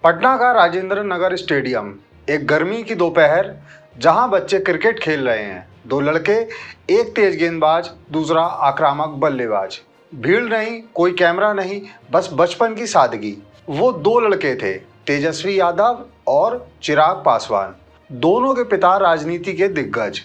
पटना का राजेंद्र नगर स्टेडियम, एक गर्मी की दोपहर जहां बच्चे क्रिकेट खेल रहे हैं। दो लड़के, एक तेज गेंदबाज, दूसरा आक्रामक बल्लेबाज। भीड़ नहीं, कोई कैमरा नहीं, बस बचपन की सादगी। वो दो लड़के थे, तेजस्वी यादव और चिराग पासवान। दोनों के पिता राजनीति के दिग्गज।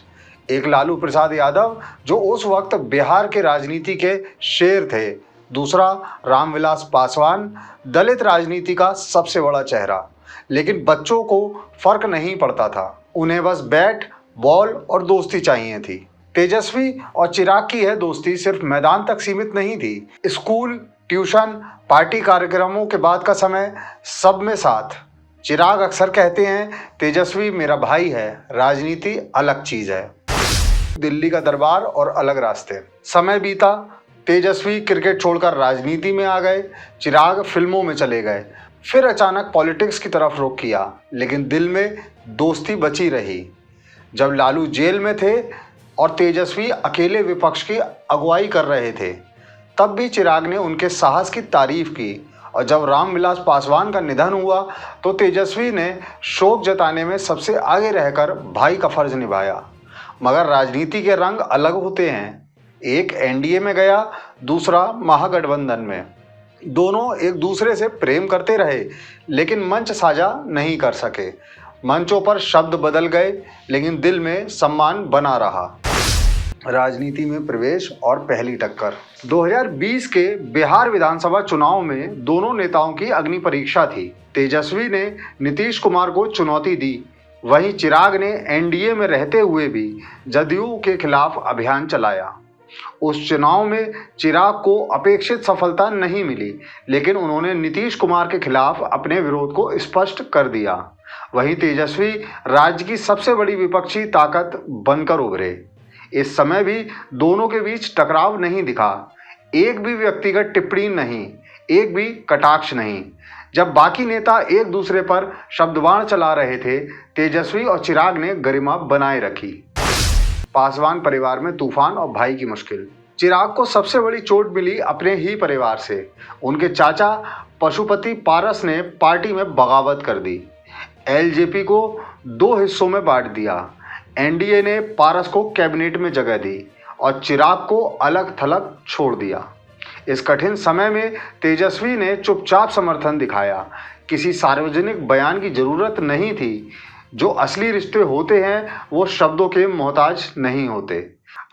एक लालू प्रसाद यादव, जो उस वक्त बिहार के राजनीति के शेर थे। दूसरा रामविलास पासवान, दलित राजनीति का सबसे बड़ा चेहरा। लेकिन बच्चों को फर्क नहीं पड़ता था, उन्हें बस बैट, बॉल और दोस्ती चाहिए थी। तेजस्वी और चिराग की यह दोस्ती सिर्फ मैदान तक सीमित नहीं थी। स्कूल, ट्यूशन, पार्टी कार्यक्रमों के बाद का समय, सब में साथ। चिराग अक्सर कहते हैं, तेजस्वी मेरा भाई है, राजनीति अलग चीज है। दिल्ली का दरबार और अलग रास्ते। समय बीता, तेजस्वी क्रिकेट छोड़कर राजनीति में आ गए, चिराग फिल्मों में चले गए। फिर अचानक पॉलिटिक्स की तरफ रुख किया, लेकिन दिल में दोस्ती बची रही। जब लालू जेल में थे और तेजस्वी अकेले विपक्ष की अगुवाई कर रहे थे, तब भी चिराग ने उनके साहस की तारीफ की। और जब रामविलास पासवान का निधन हुआ, तो तेजस्वी ने शोक जताने में सबसे आगे रहकर भाई का फर्ज निभाया। मगर राजनीति के रंग अलग होते हैं। एक एनडीए में गया, दूसरा महागठबंधन में। दोनों एक दूसरे से प्रेम करते रहे, लेकिन मंच साझा नहीं कर सके। मंचों पर शब्द बदल गए, लेकिन दिल में सम्मान बना रहा। राजनीति में प्रवेश और पहली टक्कर। 2020 के बिहार विधानसभा चुनाव में दोनों नेताओं की अग्नि परीक्षा थी। तेजस्वी ने नीतीश कुमार को चुनौती दी, वहीं चिराग ने एनडीए में रहते हुए भी जदयू के खिलाफ अभियान चलाया। उस चुनाव में चिराग को अपेक्षित सफलता नहीं मिली, लेकिन उन्होंने नीतीश कुमार के खिलाफ अपने विरोध को स्पष्ट कर दिया। वहीं तेजस्वी राज्य की सबसे बड़ी विपक्षी ताकत बनकर उभरे। इस समय भी दोनों के बीच टकराव नहीं दिखा, एक भी व्यक्तिगत टिप्पणी नहीं, एक भी कटाक्ष नहीं। जब बाकी नेता एक दूसरे पर शब्दवाण चला रहे थे, तेजस्वी और चिराग ने गरिमा बनाए रखी। पासवान परिवार में तूफान और भाई की मुश्किल। चिराग को सबसे बड़ी चोट मिली अपने ही परिवार से। उनके चाचा पशुपति पारस ने पार्टी में बगावत कर दी, एलजेपी को दो हिस्सों में बांट दिया। एनडीए ने पारस को कैबिनेट में जगह दी और चिराग को अलग थलग छोड़ दिया। इस कठिन समय में तेजस्वी ने चुपचाप समर्थन दिखाया। किसी सार्वजनिक बयान की जरूरत नहीं थी। जो असली रिश्ते होते हैं वो शब्दों के मोहताज नहीं होते।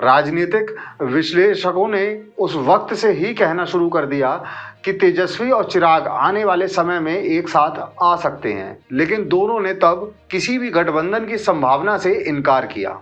राजनीतिक विश्लेषकों ने उस वक्त से ही कहना शुरू कर दिया कि तेजस्वी और चिराग आने वाले समय में एक साथ आ सकते हैं, लेकिन दोनों ने तब किसी भी गठबंधन की संभावना से इनकार किया।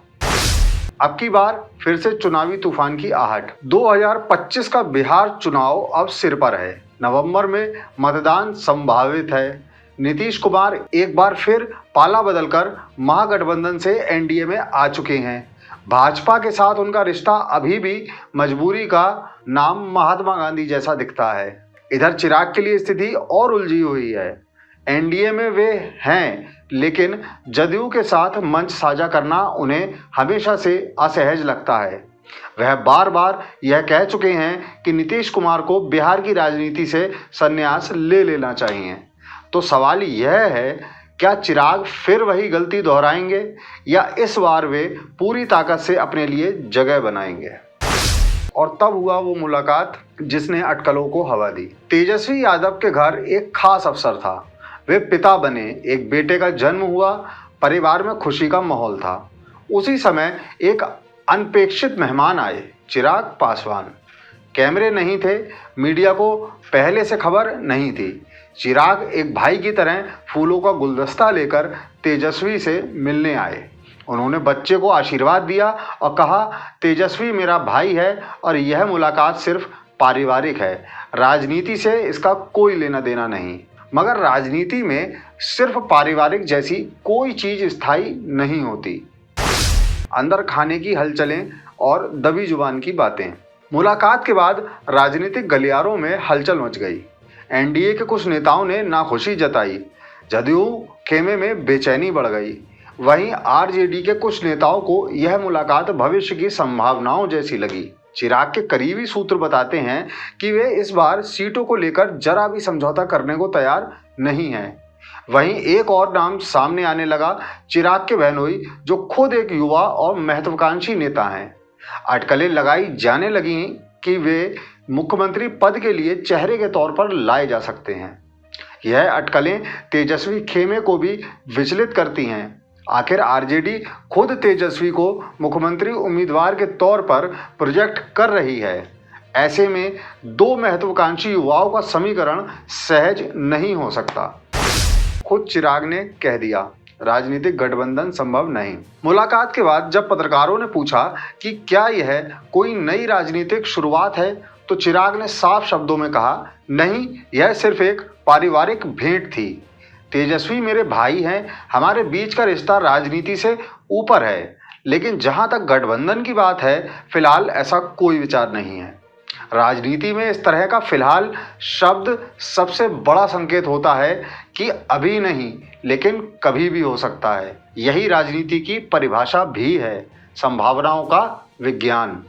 अब की बार फिर से चुनावी तूफान की आहट। 2025 का बिहार चुनाव अब सिर पर है। नवंबर में मतदान संभावित है। नीतीश कुमार एक बार फिर पाला बदलकर महागठबंधन से एनडीए में आ चुके हैं। भाजपा के साथ उनका रिश्ता अभी भी मजबूरी का नाम महात्मा गांधी जैसा दिखता है। इधर चिराग के लिए स्थिति और उलझी हुई है। एनडीए में वे हैं, लेकिन जदयू के साथ मंच साझा करना उन्हें हमेशा से असहज लगता है। वह बार बार यह कह चुके हैं कि नीतीश कुमार को बिहार की राजनीति से संन्यास ले लेना चाहिए। तो सवाल यह है, क्या चिराग फिर वही गलती दोहराएंगे या इस बार वे पूरी ताकत से अपने लिए जगह बनाएंगे? और तब हुआ वो मुलाकात जिसने अटकलों को हवा दी। तेजस्वी यादव के घर एक खास अवसर था। वे पिता बने, एक बेटे का जन्म हुआ, परिवार में खुशी का माहौल था। उसी समय एक अनपेक्षित मेहमान आए, चिराग पासवान। कैमरे नहीं थे, मीडिया को पहले से खबर नहीं थी। चिराग एक भाई की तरह फूलों का गुलदस्ता लेकर तेजस्वी से मिलने आए। उन्होंने बच्चे को आशीर्वाद दिया और कहा, तेजस्वी मेरा भाई है और यह मुलाकात सिर्फ पारिवारिक है, राजनीति से इसका कोई लेना देना नहीं। मगर राजनीति में सिर्फ पारिवारिक जैसी कोई चीज स्थायी नहीं होती। अंदर खाने की हलचलें और दबी जुबान की बातें। मुलाकात के बाद राजनीतिक गलियारों में हलचल मच गई। एनडीए के कुछ नेताओं ने नाखुशी जताई, जदयू खेमे में बेचैनी बढ़ गई। वहीं आरजेडी के कुछ नेताओं को यह मुलाकात भविष्य की संभावनाओं जैसी लगी। चिराग के करीबी सूत्र बताते हैं कि वे इस बार सीटों को लेकर जरा भी समझौता करने को तैयार नहीं हैं। वहीं एक और नाम सामने आने लगा, चिराग के बहनोई, जो खुद एक युवा और महत्वाकांक्षी नेता हैं। अटकलें लगाई जाने लगी कि वे मुख्यमंत्री पद के लिए चेहरे के तौर पर लाए जा सकते हैं। यह अटकलें तेजस्वी खेमे को भी विचलित करती हैं। आखिर आरजेडी खुद तेजस्वी को मुख्यमंत्री उम्मीदवार के तौर पर प्रोजेक्ट कर रही है। ऐसे में दो महत्वाकांक्षी युवाओं का समीकरण सहज नहीं हो सकता। खुद चिराग ने कह दिया, राजनीतिक गठबंधन संभव नहीं। मुलाकात के बाद जब पत्रकारों ने पूछा कि क्या यह कोई नई राजनीतिक शुरुआत है, तो चिराग ने साफ शब्दों में कहा, नहीं, यह सिर्फ एक पारिवारिक भेंट थी। तेजस्वी मेरे भाई हैं, हमारे बीच का रिश्ता राजनीति से ऊपर है। लेकिन जहां तक गठबंधन की बात है, फिलहाल ऐसा कोई विचार नहीं है। राजनीति में इस तरह का फिलहाल शब्द सबसे बड़ा संकेत होता है कि अभी नहीं, लेकिन कभी भी हो सकता है। यही राजनीति की परिभाषा भी है, संभावनाओं का विज्ञान।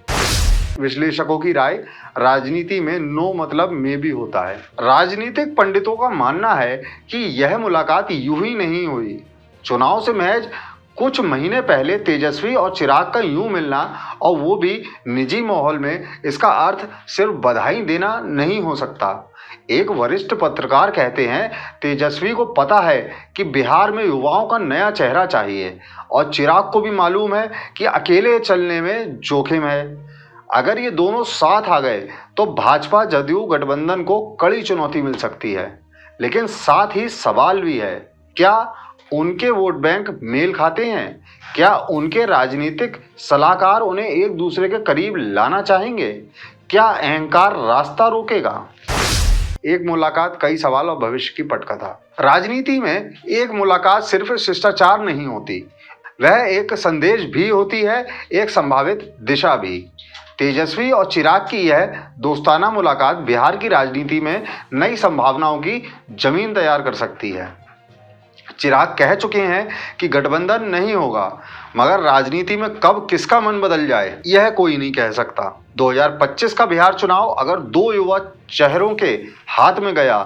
विश्लेषकों की राय, राजनीति में नो मतलब में भी होता है। राजनीतिक पंडितों का मानना है कि यह मुलाकात यूं ही नहीं हुई। चुनाव से महज कुछ महीने पहले तेजस्वी और चिराग का यूं मिलना, और वो भी निजी माहौल में, इसका अर्थ सिर्फ बधाई देना नहीं हो सकता। एक वरिष्ठ पत्रकार कहते हैं, तेजस्वी को पता है कि बिहार में युवाओं का नया चेहरा चाहिए, और चिराग को भी मालूम है कि अकेले चलने में जोखिम है। अगर ये दोनों साथ आ गए तो भाजपा जदयू गठबंधन को कड़ी चुनौती मिल सकती है। लेकिन साथ ही सवाल भी है, क्या उनके वोट बैंक मेल खाते हैं? क्या उनके राजनीतिक सलाहकार उन्हें एक दूसरे के करीब लाना चाहेंगे? क्या अहंकार रास्ता रोकेगा? एक मुलाकात, कई सवाल और भविष्य की पटकथा। राजनीति में एक मुलाकात सिर्फ शिष्टाचार नहीं होती, वह एक संदेश भी होती है, एक संभावित दिशा भी। तेजस्वी और चिराग की यह दोस्ताना मुलाकात बिहार की राजनीति में नई संभावनाओं की जमीन तैयार कर सकती है। चिराग कह चुके हैं कि गठबंधन नहीं होगा, मगर राजनीति में कब किसका मन बदल जाए, यह कोई नहीं कह सकता। 2025 का बिहार चुनाव अगर दो युवा चेहरों के हाथ में गया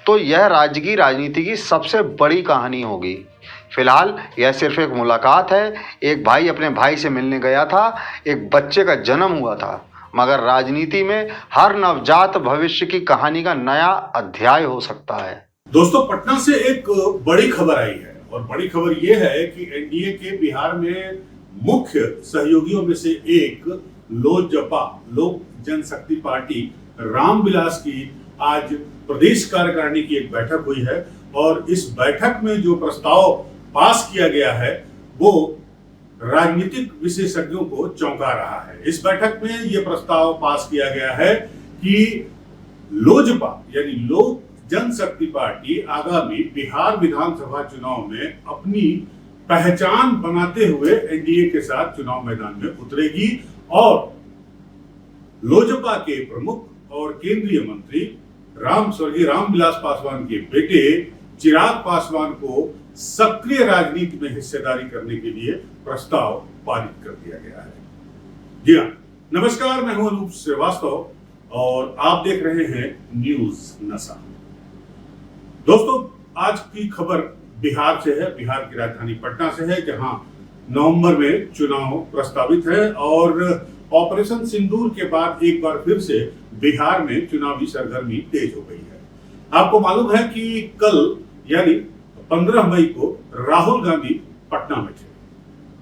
तो यह राज्य की राजनीति की सबसे बड़ी कहानी होगी। फिलहाल यह सिर्फ एक मुलाकात है, एक भाई अपने भाई से मिलने गया था, एक बच्चे का जन्म हुआ था, मगर राजनीति में हर नवजात भविष्य की कहानी का नया अध्याय हो सकता है। दोस्तों, पटना से एक बड़ी खबर आई है, और बड़ी खबर यह है कि एनडीए के बिहार में मुख्य सहयोगियों में से एक लोजपा, लोक जनशक्ति पार्टी, रामविलास की आज प्रदेश कार्यकारिणी की एक बैठक हुई है, और इस बैठक में जो प्रस्ताव पास किया गया है वो राजनीतिक विशेषज्ञों को चौंका रहा है। इस बैठक में यह प्रस्ताव पास किया गया है कि लोजपा यानी लोक जनशक्ति पार्टी आगामी बिहार विधानसभा चुनाव में अपनी पहचान बनाते हुए एनडीए के साथ चुनाव मैदान में उतरेगी, और लोजपा के प्रमुख और केंद्रीय मंत्री स्वर्गीय रामविलास पासवान के बेटे चिराग पासवान को सक्रिय राजनीति में हिस्सेदारी करने के लिए प्रस्ताव पारित कर दिया गया है। जी हाँ, नमस्कार, मैं हूं अनूप श्रीवास्तव और आप देख रहे हैं न्यूज नशा। दोस्तों, आज की खबर बिहार से है, बिहार की राजधानी पटना से है, जहां नवंबर में चुनाव प्रस्तावित है, और ऑपरेशन सिंदूर के बाद एक बार फिर से बिहार में चुनावी सरगर्मी तेज हो गई है। आपको मालूम है कि कल यानी 15 मई को राहुल गांधी पटना में थे।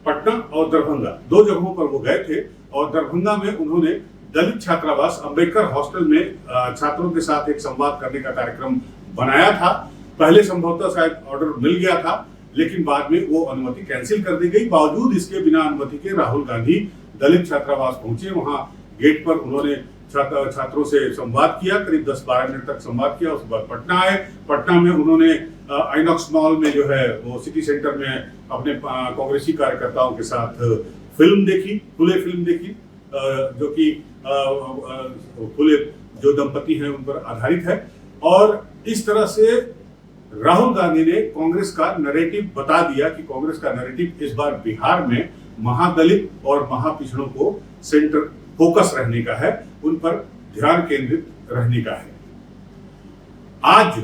पटना और दरभंगा दो जगहों पर वो गए थे, और दरभंगा में उन्होंने दलित छात्रावास अंबेडकर हॉस्टल में छात्रों के साथ एक संवाद करने का कार्यक्रम बनाया था। पहले संभवतः शायद ऑर्डर मिल गया था, लेकिन बाद में वो अनुमति कैंसिल कर दी गई। बावजूद इसके बिना अनुमति के राहुल गांधी दलित छात्रावास पहुंचे। वहां गेट पर उन्होंने छात्रों से संवाद किया, करीब 10-12 मिनट तक संवाद किया। उसके बाद पटना आए। पटना में उन्होंने आइनॉक्स मॉल में जो है वो सिटी सेंटर में अपने कांग्रेसी कार्यकर्ताओं के साथ फिल्म देखी, फुले फिल्म देखी, जो कि फुले जो दंपति हैं उन पर आधारित है। और इस तरह से राहुल गांधी ने कांग्रेस का नैरेटिव बता दिया कि कांग्रेस का नैरेटिव इस बार बिहार में महादलित और महापिछड़ों को सेंटर फोकस रहने का है, उन पर ध्यान केंद्रित रहने का है। आज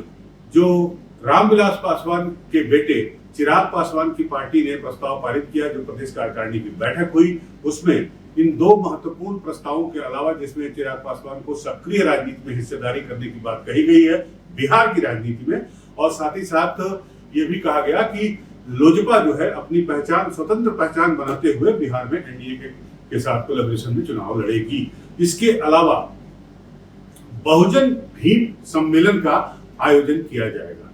जो रामविलास पासवान के बेटे चिराग पासवान की पार्टी ने प्रस्ताव पारित किया, जो प्रदेश कार्यकारिणी की बैठक हुई। उसमें इन दो महत्वपूर्ण प्रस्तावों के अलावा, जिसमें चिराग पासवान को सक्रिय राजनीति में हिस्सेदारी करने की बात कही गई है बिहार की राजनीति में, और साथ ही साथ ये भी कहा गया कि लोजपा जो है अपनी पहचान, स्वतंत्र पहचान बनाते हुए बिहार में एनडीए के साथ कोलैबोरेशन में चुनाव लड़ेगी। इसके अलावा बहुजन भीम सम्मेलन का आयोजन किया जाएगा।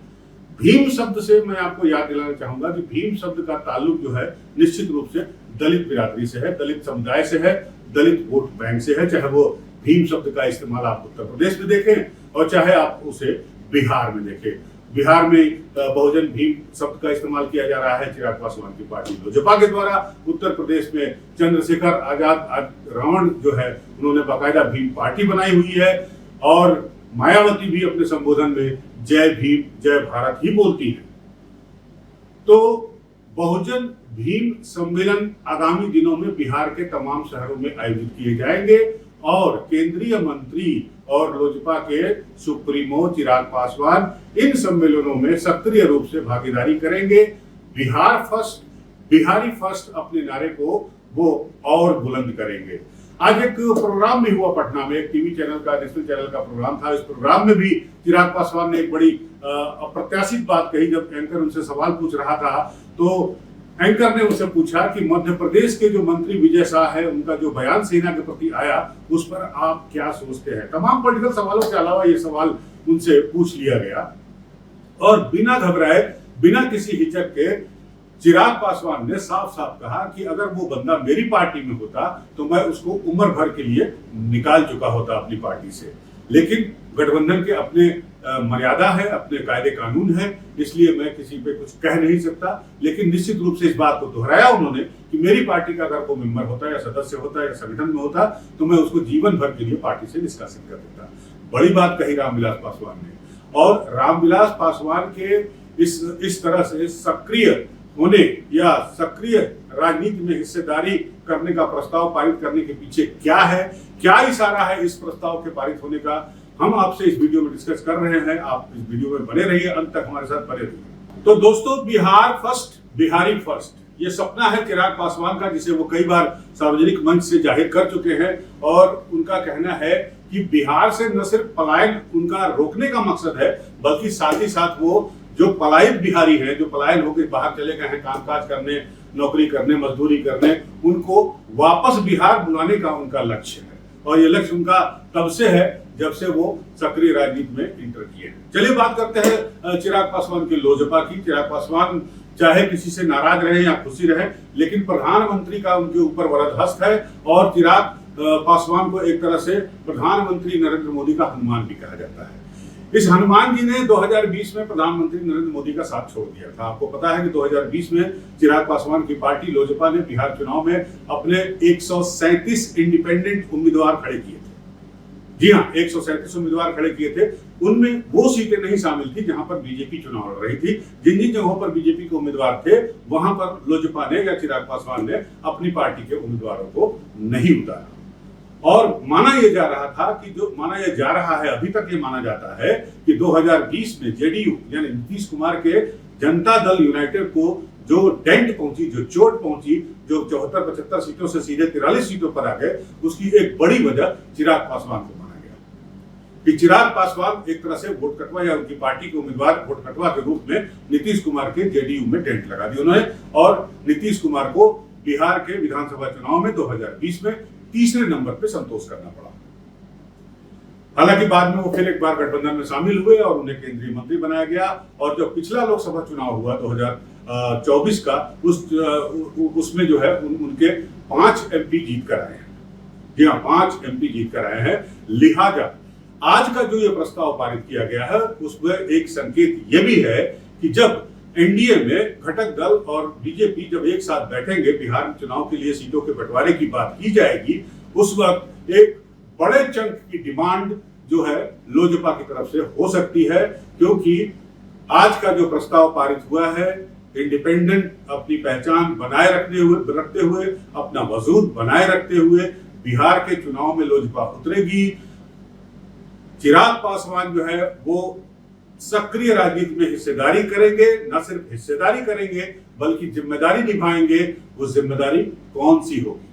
भीम शब्द से मैं आपको याद दिलाना चाहूंगा कि भीम शब्द का ताल्लुक जो है निश्चित रूप से दलित बिरादरी से है, दलित समुदाय से है, दलित वोट बैंक से है। चाहे वो भीम शब्द का इस्तेमाल आप उत्तर प्रदेश में देखें और चाहे आप उसे बिहार में देखें। बिहार में बहुजन भीम शब्द का इस्तेमाल किया जा रहा है चिराग पासवान की पार्टी लोजपा के द्वारा। उत्तर प्रदेश में चंद्रशेखर आजाद रावण जो है उन्होंने बाकायदा भीम पार्टी बनाई हुई है, और मायावती भी अपने संबोधन में जय भीम जय भारत ही बोलती है। तो बहुजन भीम सम्मेलन आगामी दिनों में बिहार के तमाम शहरों में आयोजित किए जाएंगे, और केंद्रीय मंत्री और लोजपा के सुप्रीमो चिराग पासवान इन सम्मेलनों में सक्रिय रूप से भागीदारी करेंगे। बिहार फर्स्ट, बिहारी फर्स्ट अपने नारे को वो और बुलंद करेंगे। आज एक प्रोग्राम भी हुआ पटना में, एक टीवी चैनल का, नेशनल चैनल का प्रोग्राम था। इस प्रोग्राम में भी चिराग पासवान ने एक बड़ी अप्रत्याशित बात कही। जब एंकर उनसे सवाल पूछ रहा था तो एंकर ने उनसे पूछा कि मध्य प्रदेश के जो मंत्री विजय शाह है, उनका जो बयान सेना के प्रति आया, उस पर आप क्या सोचते हैं। तमाम पॉलिटिकल सवालों के अलावा ये सवाल उनसे पूछ लिया गया, और बिना घबराए, बिना किसी हिचक के चिराग पासवान ने साफ साफ कहा कि अगर वो बंदा मेरी पार्टी में होता तो मैं उसको उम्र भर के लिए निकाल चुका होता अपनी पार्टी से। लेकिन गठबंधन के अपने मर्यादा है, अपने कायदे कानून है, इसलिए मैं किसी पे कुछ कह नहीं सकता। लेकिन निश्चित रूप से इस बात को दोहराया उन्होंने कि मेरी पार्टी का अगर वो मेंबर होता या सदस्य होता या संगठन में होता तो मैं उसको जीवन भर के लिए पार्टी से निष्कासित कर देता। बड़ी बात कही रामविलास पासवान ने, और रामविलास पासवान के इस तरह से सक्रिय होने या सक्रिय राजनीति में हिस्सेदारी करने का प्रस्ताव पारित करने के पीछे क्या है, क्या इशारा है इस प्रस्ताव के पारित होने का, हम आपसे इस वीडियो में डिस्कस कर रहे हैं। आप इस वीडियो में बने रहिए, अंत तक हमारे साथ बने रहिए। तो दोस्तों, बिहार फर्स्ट, बिहारी फर्स्ट, ये सपना है चिराग पासवान का, जिसे वो कई बार सार्वजनिक मंच से जाहिर कर चुके हैं। और उनका कहना है कि बिहार से न सिर्फ पलायन उनका रोकने का मकसद है, बल्कि साथ ही साथ वो जो पलायित बिहारी हैं, जो पलायन होकर बाहर चले गए हैं कामकाज करने, नौकरी करने, मजदूरी करने, उनको वापस बिहार बुलाने का उनका लक्ष्य है। और ये लक्ष्य उनका तब से है जब से वो सक्रिय राजनीति में इंटर किए हैं। चलिए बात करते हैं चिराग पासवान की लोजपा की। चिराग पासवान चाहे किसी से नाराज रहे या खुशी रहे, लेकिन प्रधानमंत्री का उनके ऊपर वरद हस्त है, और चिराग पासवान को एक तरह से प्रधानमंत्री नरेंद्र मोदी का हनुमान भी कहा जाता है। इस हनुमान जी ने 2020 में प्रधानमंत्री नरेंद्र मोदी का साथ छोड़ दिया था। आपको पता है कि 2020 में चिराग पासवान की पार्टी लोजपा ने बिहार चुनाव में अपने 137 इंडिपेंडेंट उम्मीदवार खड़े किए थे। जी हाँ, 137 उम्मीदवार खड़े किए थे। उनमें वो सीटें नहीं शामिल थी जहां पर बीजेपी चुनाव लड़ रही थी। जिन जिन जगहों पर बीजेपी के उम्मीदवार थे, वहां पर लोजपा ने या चिराग पासवान ने अपनी पार्टी के उम्मीदवारों को नहीं उतारा। और माना यह जा रहा था कि अभी तक ये माना जाता है कि 2020 में जेडीयू यानी नीतीश कुमार के जनता दल यूनाइटेड को जो डेंट पहुंची, जो चोट पहुंची, जो 74-75 सीटों से सीधे 43 सीटों पर आ गए, उसकी एक बड़ी वजह चिराग पासवान को माना गया कि चिराग पासवान एक तरह से वोट कटवा या उनकी पार्टी के उम्मीदवार वोट कटवा के रूप में नीतीश कुमार के जेडीयू में डेंट लगा दी उन्होंने, और नीतीश कुमार को बिहार के विधानसभा चुनाव में 2020 में तीसरे नंबर पे संतोष करना पड़ा। हालांकि बाद में वो फिर एक बार गठबंधन में शामिल हुए और उन्हें केंद्रीय मंत्री बनाया गया। और जो पिछला लोकसभा चुनाव हुआ 2024 का, उसमें जो है उनके 5 MP जीत कर आए हैं। जी हाँ, 5 MP जीत कर आए हैं। लिहाजा आज का जो ये प्रस्ताव पारित किया गया है, उसमें एक संकेत ये भी है कि जब एनडीए में घटक दल और बीजेपी जब एक साथ बैठेंगे, बिहार चुनाव के लिए सीटों के बंटवारे की बात की जाएगी, उस वक्त एक बड़े चंक की डिमांड जो है लोजपा की तरफ से हो सकती है, क्योंकि आज का जो प्रस्ताव पारित हुआ है, इंडिपेंडेंट अपनी पहचान बनाए रखते हुए अपना वजूद बनाए रखते हुए बिहार के चुनाव में लोजपा उतरेगी। चिराग पासवान जो है वो सक्रिय राजनीति में हिस्सेदारी करेंगे, न सिर्फ हिस्सेदारी करेंगे बल्कि जिम्मेदारी निभाएंगे। वो जिम्मेदारी कौन सी होगी,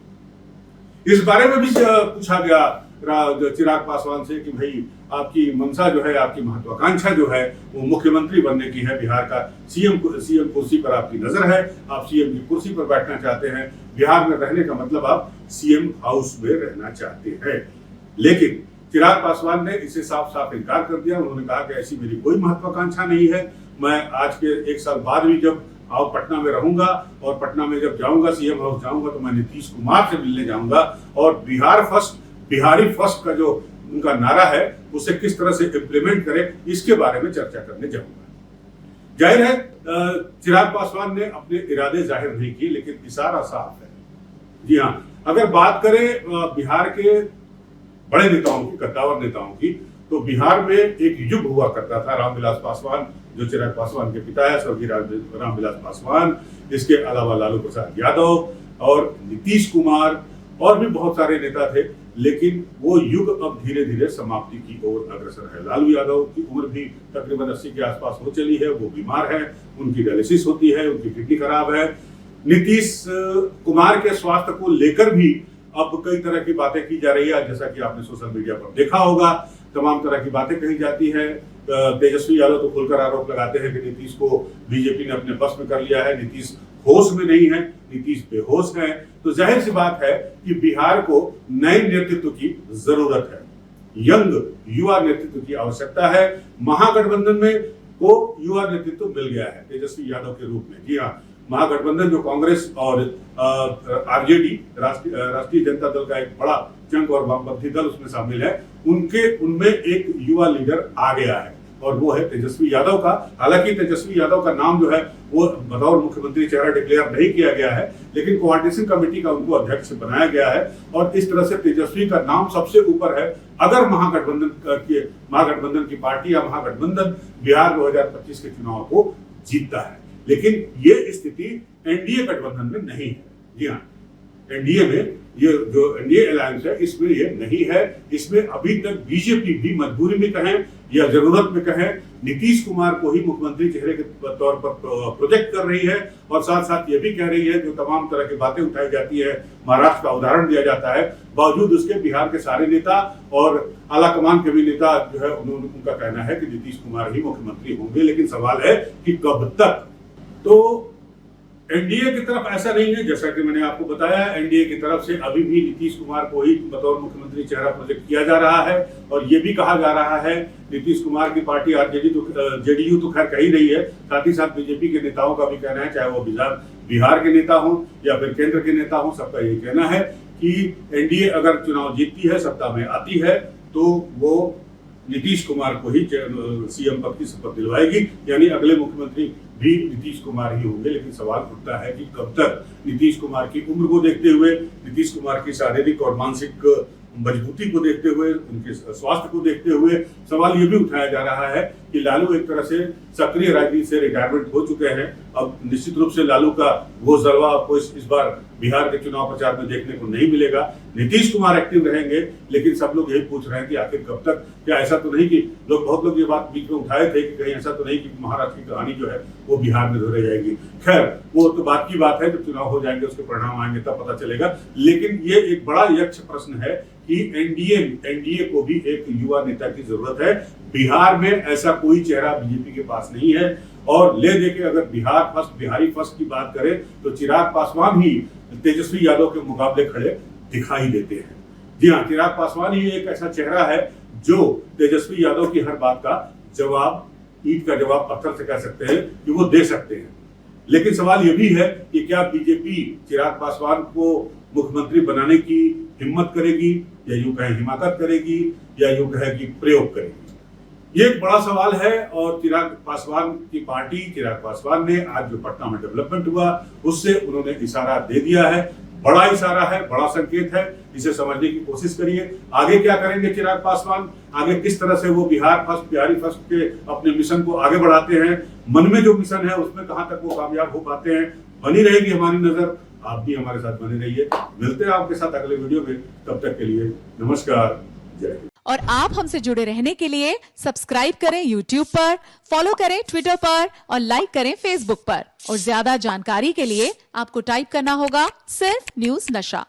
इस बारे में भी पूछा गया चिराग पासवान से कि भाई आपकी मंशा जो है, आपकी महत्वाकांक्षा जो है वो मुख्यमंत्री बनने की है, बिहार का सीएम कुर्सी पर आपकी नजर है, आप सीएम की कुर्सी पर बैठना चाहते हैं, बिहार में रहने का मतलब आप सीएम हाउस में रहना चाहते हैं। लेकिन चिराग पासवान ने इसे साफ साफ इनकार कर दिया। उन्होंने कहा कि ऐसी मेरी कोई महत्वाकांक्षा नहीं है। मैं आज के 1 साल बाद भी जब पटना में रहूंगा और पटना में जब जाऊंगा, सीएम हाउस जाऊंगा, तो मैं नीतीश कुमार से मिलने जाऊंगा और बिहारी फर्स्ट का जो उनका नारा है उसे किस तरह से इम्प्लीमेंट करें, इसके बारे में चर्चा करने जाऊंगा। जाहिर है चिराग पासवान ने अपने इरादे जाहिर नहीं किए, लेकिन इशारा साफ है। जी हाँ, अगर बात करें बिहार के बड़े नेताओं की, कद्दावर नेताओं की, तो बिहार में एक युग हुआ करता था। रामविलास पासवान जो चिराग पासवान के पिता है, स्वर्गीय रामविलास पासवान, इसके अलावा लालू प्रसाद यादव और नीतीश कुमार और भी बहुत सारे नेता थे। लेकिन वो युग अब धीरे धीरे समाप्ति की ओर अग्रसर है। लालू यादव की उम्र भी तकरीबन 80 के आसपास हो चली है, वो बीमार है, उनकी डायलिसिस होती है, उनकी किडनी खराब है। नीतीश कुमार के स्वास्थ्य को लेकर भी अब कई तरह की बातें की जा रही है, जैसा कि आपने सोशल मीडिया पर देखा होगा। तमाम तरह की बातें कही जाती है। तेजस्वी यादव तो खुलकर आरोप लगाते हैं कि नीतीश को बीजेपी ने अपने बस में कर लिया है, नीतीश होश में नहीं है, नीतीश बेहोश है। तो जाहिर सी बात है कि बिहार को नए नेतृत्व की जरूरत है, यंग युवा नेतृत्व की आवश्यकता है। महागठबंधन में को युवा नेतृत्व मिल गया है तेजस्वी यादव के रूप में। जी हाँ, महागठबंधन जो कांग्रेस और आरजेडी, राष्ट्रीय जनता दल का एक बड़ा चंक और वामपंथी दल उसमें शामिल है, उनमें एक युवा लीडर आ गया है और वो है तेजस्वी यादव का। हालांकि तेजस्वी यादव का नाम जो है वो बतौर मुख्यमंत्री चेहरा डिक्लेयर नहीं किया गया है, लेकिन कोऑर्डिनेशन कमेटी का उनको अध्यक्ष बनाया गया है और इस तरह से तेजस्वी का नाम सबसे ऊपर है। अगर महागठबंधन की पार्टी या महागठबंधन बिहार 2025 के चुनाव को जीतता है, लेकिन ये स्थिति एनडीए गठबंधन में नहीं है। जी हाँ, एनडीए में ये जो एनडीए अलायंस है इसमें ये नहीं है। इसमें अभी तक बीजेपी भी मजबूरी में कहें या जरूरत में कहें नीतीश कुमार को ही मुख्यमंत्री चेहरे के तौर पर प्रोजेक्ट कर रही है और साथ साथ ये भी कह रही है, जो तमाम तरह की बातें उठाई जाती है, महाराष्ट्र का उदाहरण दिया जाता है, बावजूद उसके बिहार के सारे नेता और आला कमान के भी नेता जो है उनका कहना है कि नीतीश कुमार ही मुख्यमंत्री होंगे। लेकिन सवाल है कि कब तक। तो एनडीए की तरफ ऐसा नहीं है, जैसा कि मैंने आपको बताया, एनडीए की तरफ से अभी भी नीतीश कुमार को ही बतौर मुख्यमंत्री चेहरा प्रोजेक्ट किया जा रहा है और ये भी कहा जा रहा है नीतीश कुमार की पार्टी जेडीयू तो खैर कही रही है, साथ ही साथ बीजेपी के नेताओं का भी कहना है, चाहे वो बिहार के नेता हो या फिर केंद्र के नेता हो, सबका ये कहना है कि एनडीए अगर चुनाव जीतती है, सत्ता में आती है, तो वो नीतीश कुमार को ही सीएम पद की शपथ दिलवाएगी, यानी अगले मुख्यमंत्री भी नीतीश कुमार ही होंगे। लेकिन सवाल उठता है कि कब तक। नीतीश कुमार की उम्र को देखते हुए, नीतीश कुमार की शारीरिक और मानसिक मजबूती को देखते हुए, उनके स्वास्थ्य को देखते हुए सवाल ये भी उठाया जा रहा है कि लालू एक तरह से सक्रिय राजनीति से रिटायरमेंट हो चुके हैं। अब निश्चित रूप से लालू का वो जलवा आपको इस बार बिहार के चुनाव प्रचार में देखने को नहीं मिलेगा। नीतीश कुमार एक्टिव रहेंगे, लेकिन सब लोग यही पूछ रहे हैं कि आखिर कब तक। क्या ऐसा तो नहीं कि बहुत लोग ये बात बीच में उठाए थे कि कहीं ऐसा तो नहीं कि महाराष्ट्र की कहानी जो है वो बिहार में दोहराई जाएगी। खैर, वो तो बात की बात है, जब चुनाव हो जाएंगे उसके परिणाम आएंगे तब पता चलेगा। लेकिन ये एक बड़ा यक्ष प्रश्न है कि एनडीए को भी एक युवा नेता की जरूरत है। बिहार में ऐसा कोई चेहरा बीजेपी के पास नहीं है और ले दे के अगर बिहारी फर्स्ट की बात करें तो चिराग पासवान ही तेजस्वी यादव के मुकाबले खड़े दिखाई देते हैं। जी हाँ, चिराग पासवान ही एक ऐसा चेहरा है जो तेजस्वी यादव की हर बात का जवाब, ईंट का जवाब पत्थर से कह सकते हैं कि वो दे सकते हैं। लेकिन सवाल यह भी है कि क्या बीजेपी चिराग पासवान को मुख्यमंत्री बनाने की हिम्मत करेगी, या यूं कहें हिमाकत करेगी, या यूं कहें कि प्रयोग करेगी। ये एक बड़ा सवाल है और चिराग पासवान की पार्टी, चिराग पासवान ने आज जो पटना में डेवलपमेंट हुआ उससे उन्होंने इशारा दे दिया है। बड़ा इशारा है, बड़ा संकेत है, इसे समझने की कोशिश करिए। आगे क्या करेंगे चिराग पासवान, आगे किस तरह से वो बिहारी फर्स्ट के अपने मिशन को आगे बढ़ाते हैं, मन में जो मिशन है उसमें कहां तक वो कामयाब हो पाते हैं, बनी रहेगी हमारी नजर। आप भी हमारे साथ बने रहिए। मिलते हैं आपके साथ अगले वीडियो में, तब तक के लिए नमस्कार, जय हिंद। और आप हमसे जुड़े रहने के लिए सब्सक्राइब करें YouTube पर, फॉलो करें Twitter पर और लाइक करें Facebook पर। और ज्यादा जानकारी के लिए आपको टाइप करना होगा सिर्फ न्यूज नशा।